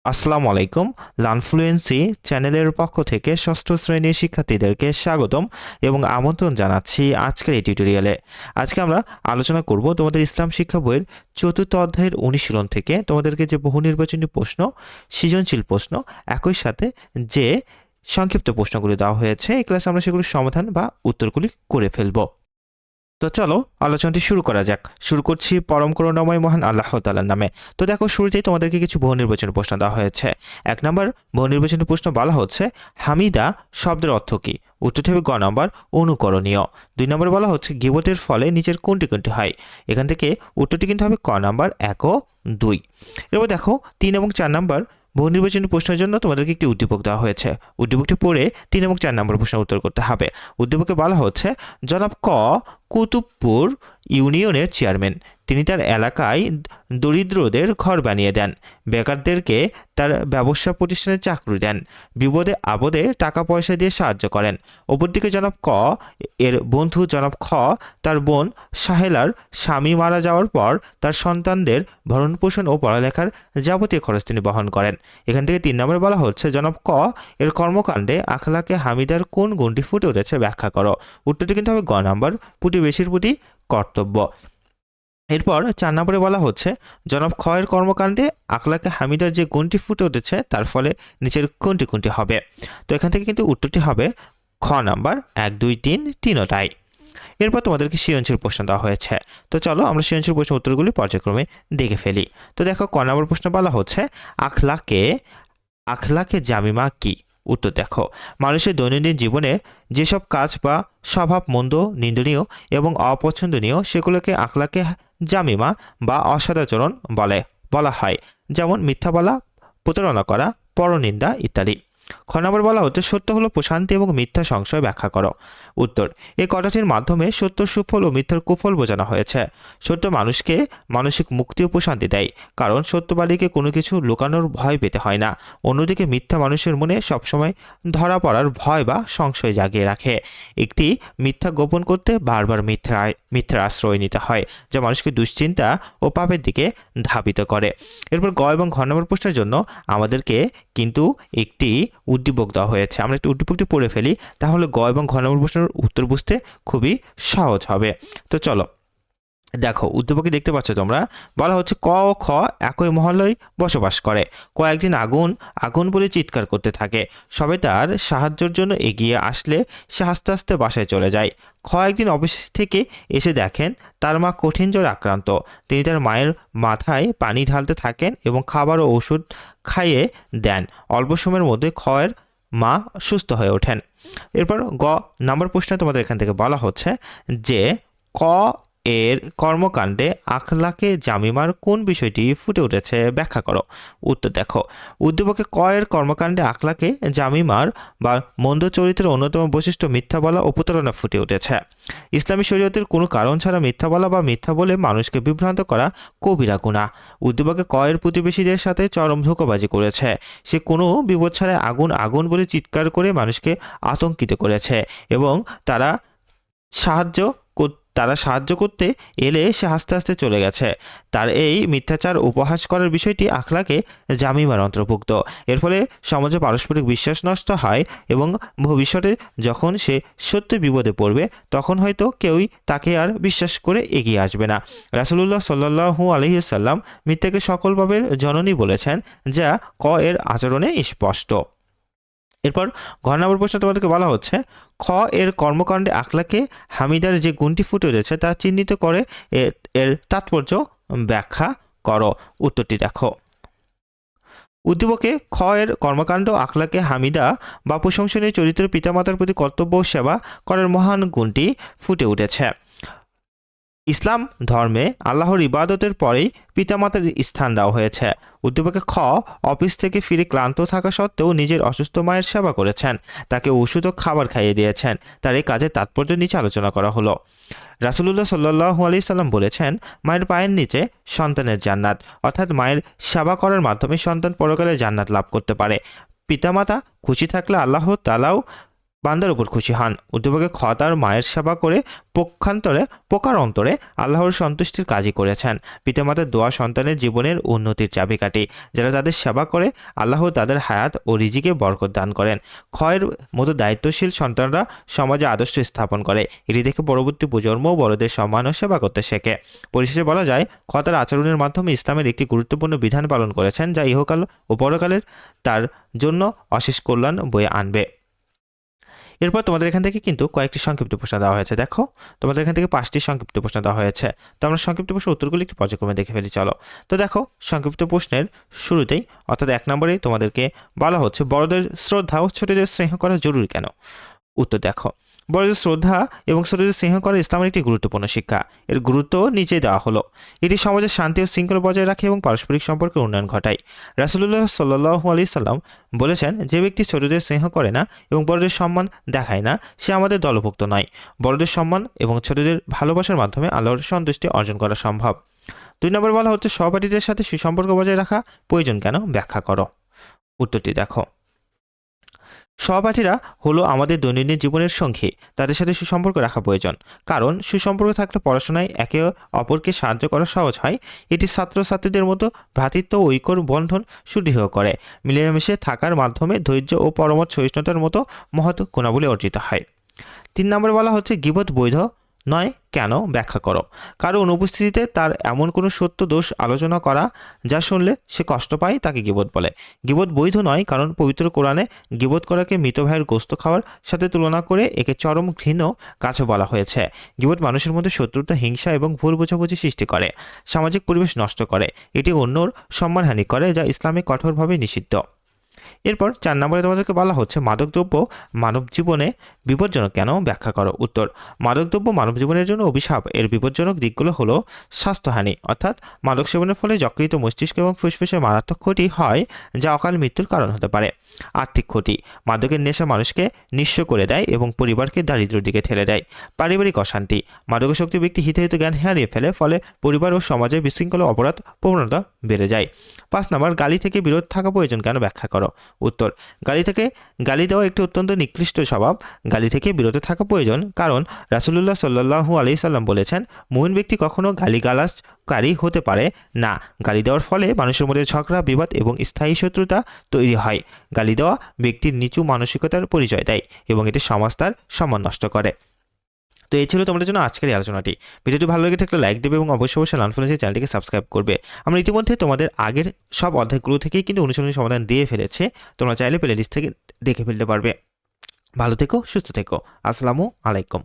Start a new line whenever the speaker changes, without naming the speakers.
আসসালামু আলাইকুম। লার্নফ্লুয়েন্সি চ্যানেলের পক্ষ থেকে ষষ্ঠ শ্রেণীর শিক্ষার্থীদেরকে স্বাগতম এবং আমন্ত্রণ জানাচ্ছি আজকের এই টিউটোরিয়ালে। আজকে আমরা আলোচনা করব তোমাদের ইসলাম শিক্ষা বইয়ের চতুর্থ অধ্যায়ের অনুশীলন থেকে তোমাদেরকে যে বহু নির্বাচনী প্রশ্ন, সৃজনশীল প্রশ্ন, একই সাথে যে সংক্ষিপ্ত প্রশ্নগুলি দেওয়া হয়েছে, এই ক্লাসে আমরা সেগুলির সমাধান বা উত্তরগুলি করে ফেলব। তো চলো আলোচনাটি শুরু করা যাক। শুরু করছি পরম করুণাময় মহান আল্লাহ তাআলার নামে। তো দেখো, শুরুতেই তোমাদেরকে কিছু বহু নির্বাচনী প্রশ্ন দেওয়া হয়েছে। ১ নম্বর বহু নির্বাচনী প্রশ্ন বলা হচ্ছে হামিদা শব্দের অর্থ কী? উত্তরটি হবে গ নম্বর অনুকরণীয়। ২ নম্বর বলা হচ্ছে গীবতের ফলে নিচের কোনটি কোনটি হয়? এখান থেকে উত্তরটি কিন্তু হবে ক নম্বর ১ ও ২। এরপর দেখো ৩ এবং ৪ নম্বর বহু নির্বাচনী প্রশ্নের জন্য তোমাদেরকে একটি উদ্দীপক দেওয়া হয়েছে। উদ্দীপকটি পড়ে ৩ এবং ৪ নম্বর প্রশ্নের উত্তর করতে হবে। উদ্দীপকে বলা হচ্ছে জনাব ক কুতুবপুর ইউনিয়নের চেয়ারম্যান। তিনি তার এলাকায় দরিদ্রদের ঘর বানিয়ে দেন, বেকারদেরকে তার ব্যবসা প্রতিষ্ঠানে চাকরি দেন, বিপদে আপদে টাকা পয়সা দিয়ে সাহায্য করেন। অপরদিকে জনাব ক এর বন্ধু জনাব খ তার বোন সাহেলার স্বামী মারা যাওয়ার পর তার সন্তানদের ভরণ পোষণ ও পড়ালেখার যাবতীয় খরচ তিনি বহন করেন। এখান থেকে ৩ নম্বরে বলা হচ্ছে জনাব ক এর কর্মকাণ্ডে আখলাকে হামিদার কোন গুণটি ফুটে উঠেছে ব্যাখ্যা করো। উত্তরটি কিন্তু হবে গ নম্বর প্রতিবেশীর প্রতি কর্তব্য। এরপর ৪ নম্বরে বলা হচ্ছে জনাব খ এর কর্মকাণ্ডে আখলাকে হামিদার যে গুণটি ফুটে উঠেছে তার ফলে নিচের কোনটি কোনটি হবে? তো এখান থেকে কিন্তু উত্তরটি হবে খ নাম্বার ১, ২, ৩ তিনটাই। এরপর তোমাদেরকে সৃজনশীল প্রশ্ন দেওয়া হয়েছে। তো চলো আমরা সৃজনশীল প্রশ্ন উত্তরগুলি পর্যায়ক্রমে দেখে ফেলি। তো দেখো ক নম্বর প্রশ্ন বলা হচ্ছে আখলাকে জামিমা কি? উত্তর দেখো মানুষের দৈনন্দিন জীবনে যেসব কাজ বা স্বভাব মন্দ, নিন্দনীয় এবং অপছন্দনীয় সেগুলোকে আখলাকে জামিমা বা অসদাচরণ বলা হয়, যেমন মিথ্যা বলা, প্রতারণা করা, পরনিন্দা ইত্যাদি। খ নম্বর বলা হচ্ছে সত্য হলো প্রশান্তি এবং মিথ্যা সংশয় ব্যাখ্যা করো। উত্তর এই কথাটির মাধ্যমে সত্য সুফল ও মিথ্যার কুফল বোঝানো হয়েছে। সত্য মানুষকে মানসিক মুক্তি ও প্রশান্তি দেয়, কারণ সত্যবাদীকে কোনো কিছু লুকানোর ভয় পেতে হয় না। অন্যদিকে মিথ্যা মানুষের মনে সবসময় ধরা পড়ার ভয় বা সংশয় জাগিয়ে রাখে। একটি মিথ্যা গোপন করতে বারবার মিথ্যার আশ্রয় নিতে হয়, যা মানুষকে দুশ্চিন্তা ও পাপের দিকে ধাবিত করে। এরপর গ এবং ঘ নম্বর প্রশ্নের জন্য আমাদেরকে কিন্তু একটি উদ্দীপক দেওয়া হয়েছে। আমরা একটি উদ্দীপকটি পড়ে ফেলি, তাহলে গ এবং ঘ নম্বর প্রশ্নের উত্তর বুঝতে খুবই সহজ হবে। তো চলো দেখো উদ্দীপকে দেখতে পাচ্ছ তোমরা, বলা হচ্ছে ক ও খ একই মহল্লায় বসবাস করে। ক একদিন আগুন আগুন বলে চিৎকার করতে থাকে। সবাই তার সাহায্যের জন্য এগিয়ে আসলে সে আস্তে আস্তে বাসায় চলে যায়। খ একদিন অফিস থেকে এসে দেখেন তার মা কঠিন জ্বরে আক্রান্ত। তিনি তার মায়ের মাথায় পানি ঢালতে থাকেন এবং খাবার ও ওষুধ খাইয়ে দেন। অল্প সময়ের মধ্যে খয়ের মা সুস্থ হয়ে ওঠেন। এরপর গ নাম্বার প্রশ্নে তোমাদের এখান থেকে বলা হচ্ছে যে ক এর কর্মকাণ্ডে আখলাকে জামিমার কোন বিষয়টি ফুটে উঠেছে ব্যাখ্যা করো। উত্তর দেখো উদ্দীপকে ক এর কর্মকাণ্ডে আখলাকে জামিমার বা মন্দ চরিত্রের অন্যতম বৈশিষ্ট্য মিথ্যা বলা ও প্রতারণা ফুটে উঠেছে। ইসলামী শরীয়তের কোনো কারণ ছাড়া মিথ্যা বলা বা মিথ্যা বলে মানুষকে বিভ্রান্ত করা কবিরা গুনাহ। উদ্দীপকে ক এর প্রতিবেশীদের সাথে চরম ধোঁকাবাজি করেছে। সে কোনো বিপদ ছাড়াই আগুন আগুন বলে চিৎকার করে মানুষকে আতঙ্কিত করেছে এবং তারা সাহায্য করতে এলে সে আস্তে আস্তে চলে গেছে। তার এই মিথ্যাচার উপহাস করার বিষয়টি আখলাকে জামিমার অন্তর্ভুক্ত। এর ফলে সমাজে পারস্পরিক বিশ্বাস নষ্ট হয় এবং ভবিষ্যতে যখন সে সত্যি বিপদে পড়বে তখন হয়তো কেউই তাকে আর বিশ্বাস করে এগিয়ে আসবে না। রাসূলুল্লাহ সাল্লাল্লাহু আলাইহি ওয়াসাল্লাম মিথ্যাকে সকল পাপের জননী বলেছেন, যা ক এর আচরণে স্পষ্ট। এরপর ঘ নম্বর প্রশ্ন তোমাদেরকে বলা হচ্ছে খ এর কর্মকাণ্ডে আখলাকে হামিদার যে গুণটি ফুটে উঠেছে তা চিহ্নিত করে এর তাৎপর্য ব্যাখ্যা করো। উত্তরটি দেখো উদ্দীপকে খ এর কর্মকাণ্ড আখলাকে হামিদা বা প্রশংসনীয় চরিত্রের পিতামাতার প্রতি কর্তব্য ও সেবা করার মহান গুণটি ফুটে উঠেছে। ইসলাম ধর্মে আল্লাহর ইবাদতের পরেই পিতামাতার স্থান দেওয়া হয়েছে। উদ্দীপকে খ অফিস থেকে ফিরে ক্লান্ত থাকা সত্ত্বেও নিজের অসুস্থ মায়ের সেবা করেছেন, তাকে ওষুধ ও খাবার খাইয়ে দিয়েছেন। তার এই কাজের তাৎপর্য নিচে আলোচনা করা হলো। রাসূলুল্লাহ সাল্লাল্লাহু আলাইহি সাল্লাম বলেছেন, মায়ের পায়ের নিচে সন্তানের জান্নাত, অর্থাৎ মায়ের সেবা করার মাধ্যমে সন্তান পরকালে জান্নাত লাভ করতে পারে। পিতামাতা খুশি থাকলে আল্লাহ তাআলাও বান্দার উপর খুশি হন। উদ্দীপকে খ তার মায়ের সেবা করে প্রকারান্তরে আল্লাহর সন্তুষ্টির কাজই করেছেন। পিতামাতার দোয়া সন্তানের জীবনের উন্নতির চাবিকাঠি। যারা তাদের সেবা করে আল্লাহ তাদের হায়াত ও রিজিকে বরকত দান করেন। ক্ষয়ের মতো দায়িত্বশীল সন্তানরা সমাজে আদর্শ স্থাপন করে। এটি দেখে পরবর্তী প্রজন্ম বড়দের সম্মান ও সেবা করতে শেখে। পরিশেষে বলা যায়, খ তার আচরণের মাধ্যমে ইসলামের একটি গুরুত্বপূর্ণ বিধান পালন করেছেন, যা ইহকাল ও পরকালের তার জন্য অশেষ কল্যাণ বয়ে আনবে। এরপর তোমাদের এখান থেকে কিন্তু কয়েকটি সংক্ষিপ্ত প্রশ্ন দেওয়া হয়েছে। দেখো, তোমাদের এখান থেকে 5টি সংক্ষিপ্ত প্রশ্ন দেওয়া হয়েছে। তো আমরা সংক্ষিপ্ত প্রশ্নের উত্তরগুলি একটি পর্যায়ক্রমে দেখে ফেলি, চলো। তো দেখো, সংক্ষিপ্ত প্রশ্নের শুরুতেই অর্থাৎ 1 নম্বরেই তোমাদেরকে বলা হচ্ছে, বড়দের শ্রদ্ধা ও ছোটদের স্নেহ করা জরুরি কেন? উত্তর দেখো, বড়দের শ্রদ্ধা এবং ছোটদের স্নেহ করা ইসলামের একটি গুরুত্বপূর্ণ শিক্ষা। এর গুরুত্ব নিচে দেওয়া হলো। এটি সমাজের শান্তি ও শৃঙ্খলা বজায় রাখে এবং পারস্পরিক সম্পর্কের উন্নয়ন ঘটায়। রাসূলুল্লাহ সাল্লাল্লাহু আলাইহি সাল্লাম বলেছেন, যে ব্যক্তি ছোটদের স্নেহ করে না এবং বড়দের সম্মান দেখায় না, সে আমাদের দলভুক্ত নয়। বড়দের সম্মান এবং ছোটদের ভালোবাসার মাধ্যমে আল্লাহর সন্তুষ্টি অর্জন করা সম্ভব। 2 নম্বর বলা হচ্ছে, সহপাঠীদের সাথে সুসম্পর্ক বজায় রাখা প্রয়োজন কেন? ব্যাখ্যা করো। উত্তরটি দেখো, সহপাঠীরা হলো আমাদের দৈনন্দিন জীবনের সঙ্গী। তাদের সাথে সুসম্পর্ক রাখা প্রয়োজন, কারণ সুসম্পর্ক থাকলে পড়াশোনায় একে অপরকে সাহায্য করা সহজ হয়। এটি ছাত্রছাত্রীদের মতো ভ্রাতৃত্ব ও ঐক্যর বন্ধন সুদৃঢ় করে। মিলেমিশে থাকার মাধ্যমে ধৈর্য ও পরমত সহিষ্ণুতার মতো মহৎ গুণাবলী অর্জিত হয়। 3 নম্বরে বলা হচ্ছে, গীবত বৈধ নয় কেন? ব্যাখ্যা করো। কারো অনুপস্থিতিতে তার এমন কোনো সত্য দোষ আলোচনা করা যা শুনলে সে কষ্ট পায়, তাকে গীবত বলে। গীবত বৈধ নয় কারণ পবিত্র কোরআনে গীবত করাকে মৃত ভাইয়ের গোস্ত খাওয়ার সাথে তুলনা করে একে চরম ঘৃণ্য কাজ বলা হয়েছে। গীবত মানুষের মধ্যে শত্রুতা, হিংসা এবং ভুল বোঝাবুঝি সৃষ্টি করে, সামাজিক পরিবেশ নষ্ট করে, এটি অন্যর সম্মানহানি করে, যা ইসলামে কঠোরভাবে নিষিদ্ধ। এরপর 4 নম্বরে তোমাদেরকে বলা হচ্ছে, মাদকদ্রব্য মানব জীবনে বিপজ্জনক কেন? ব্যাখ্যা করো। উত্তর, মাদকদ্রব্য মানব জীবনের জন্য অভিশাপ। এর বিপজ্জনক দিকগুলো হলো স্বাস্থ্যহানি, অর্থাৎ মাদক সেবনের ফলে যকৃত, মস্তিষ্ক এবং ফুসফুসের মারাত্মক ক্ষতি হয়, যা অকাল মৃত্যুর কারণ হতে পারে। আর্থিক ক্ষতি, মাদকের নেশা মানুষকে নিঃস্ব করে দেয় এবং পরিবারকে দারিদ্র্যের দিকে ঠেলে দেয়। পারিবারিক অশান্তি, মাদকাসক্ত ব্যক্তি হিতাহিত জ্ঞান হারিয়ে ফেলে, ফলে পরিবার ও সমাজে বিশৃঙ্খলা অপরাধ প্রবণতা বেড়ে যায়। 5 নম্বর, গালি থেকে বিরত থাকা প্রয়োজন কেন? ব্যাখ্যা করো। উত্তর, গালি দেওয়া একটি অত্যন্ত নিকৃষ্ট স্বভাব। গালি থেকে বিরত থাকা প্রয়োজন কারণ রাসূলুল্লাহ সাল্লাল্লাহু আলাইহি সাল্লাম বলেছেন, মুমিন ব্যক্তি কখনো গালিগালাজকারী হতে পারে না। গালি দেওয়ার ফলে মানুষের মধ্যে ঝগড়া, বিবাদ এবং স্থায়ী শত্রুতা তৈরি হয়। গালি দেওয়া ব্যক্তির নিচু মানসিকতার পরিচয় দেয় এবং এটি সমাজ তার সম্মান নষ্ট করে। তো এই ছিল তোমাদের জন্য আজকের এই আলোচনাটি। ভিডিওটি ভালো লেগে থাকলে লাইক দেবে এবং অবশ্যই লানফলেন্সের চ্যানেলটিকে সাবস্ক্রাইব করবে। আমরা ইতিমধ্যে তোমাদের আগের সব অধ্যায়গুলো থেকেই কিন্তু অনুশীলনী সমাধান দিয়ে ফেলেছে। তোমরা চাইলে প্লে লিস্ট থেকে দেখে ফেলতে পারবে। ভালো থেকো, সুস্থ থেকো। আসসালামু আলাইকুম।